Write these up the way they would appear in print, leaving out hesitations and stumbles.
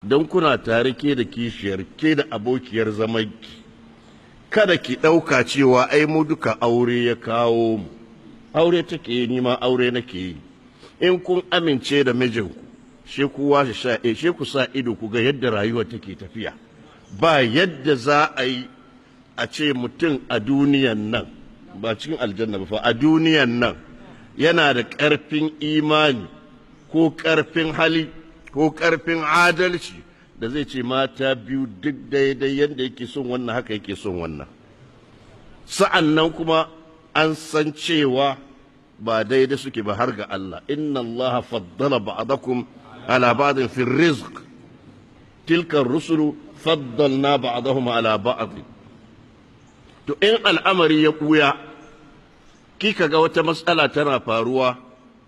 don kuna tare ke da kishiyar ke da abokiyar zamanki, kada ki ɗauka cewa ai mu duka aure ya kawo mu, aure take yi, ni ma aure nake yi. In kun amince da mijinku, she ku sa ido ku ga yadda rayuwa take tafiya. Ba yadda za a yi a ce mutum a duniyan nan, ba cikin aljanna ba fa, a duniyan nan yana da ƙarfin imani ko ƙarfin hali ko ƙarfin adalci da zai ce mata biyu duk daidai yadda yake son wannan haka yake son wannan. Sa'an nan kuma an san cewa ba daidai suke ba har ga Allah. Inna Allah faddala ba'dakum ala ba'din fi rizq. Tilka rusulu faddalna ba'dahum ala ba'd. To in al'amari ya ɓuya, kika ga wata matsala tana faruwa,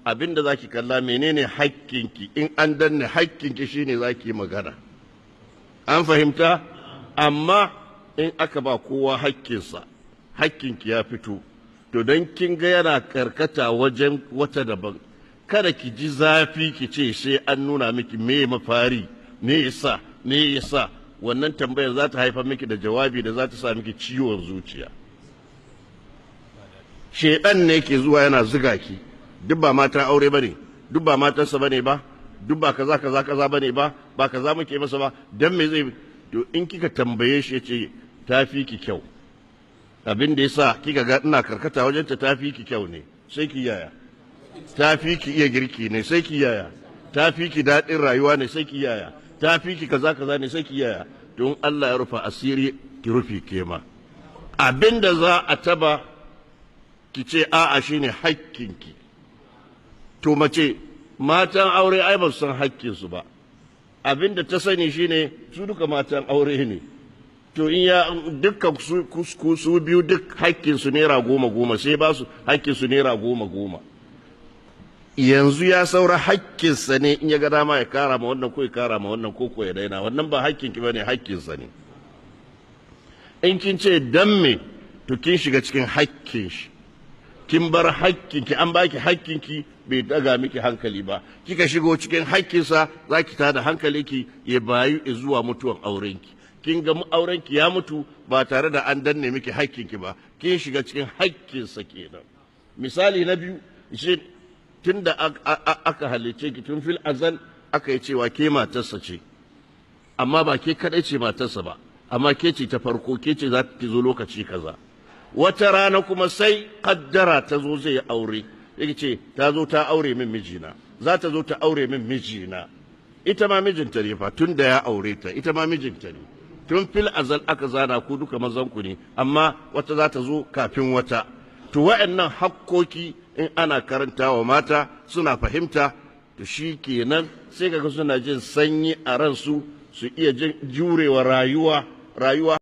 abinda zaki kalla menene hakkinki. In an danne hakkinki shine zaki magana. An fahimta? Amma in aka ba kowa hakkinsa, hakkinki ya fito. To don kin ga yana karkata wajen wata daban, kada ki ji zafi ki ce sai an nuna miki me mafari, me yasa wannan tambayar za ta haifar miki da jawabi da za ta sa miki ciwon zuciya. Shedan ne ke zuwa yana zuga ki, duk ba matan aure bane, duk ba matansa bane ba, duk ba kaza bane ba, ba kaza muke masa ba, dan me zai. To in kika tambaye shi yace tafi ki kyau, abin da yasa kika ga ina karkata wajen ta tafi ki kyau ne, sai ki yaya. Tafi ki iya girki ne, sai ki yaya. Tafi ki daɗin rayuwa ne, sai ki yaya. Tafi ki kaza ne, sai ki yaya. Don Allah ya rufa asiri, ki rufi kema. Abin da za a taba ki ce a'a shine hakkinki. To mace matan aure ai ba su san hakkinsu ba. Abin da ta sani shine su duka matan aure ne. To in ya dukkan su biyu duk hakkinsu naira 10 sai ba su hakkinsu naira 10. Yanzu ya saura hakkinsa ne in ya ga dama ya kara ma wannan ko ya kara ma wannan ko ya daina. Wannan ba hakkinki bane, hakkinsa ne. In kin ce dan me, to kin shiga cikin hakkin shi. Kin bar hakkinki, an baki hakkinki bai daga miki hankali ba, kika shigo cikin hakkinsa za ki tada hankalinki ya bayu zuwa mutuwan aurenki. Kin ga aurenki ya mutu ba tare da an danne miki hakkinki ba, kin shiga cikin hakkinsa kenan. Misali na biyu, shi tun da aka halice ki tun fil azal aka yi cewa ke matarsa ce, amma ba ke kadai ce matarsa ba, amma ke ce ta farko, ke ce za ki zo lokaci kaza. Wata rana kuma sai kaddara ta zo zai aure, yake ce ta zo ta aure min mijina, za ta zo ta aure min mijina. Ita ma mijinta ne fa, tun da ya aure ta, ita ma mijinta ne. Tun fil azal aka zana ku duka mazanku ne, amma wata za ta zo kafin wata. To wa'annan hakkoki in ana karantawa mata suna fahimta, to shi kenan sai kaga suna jin sanyi a ransu, su iya jurewa rayuwa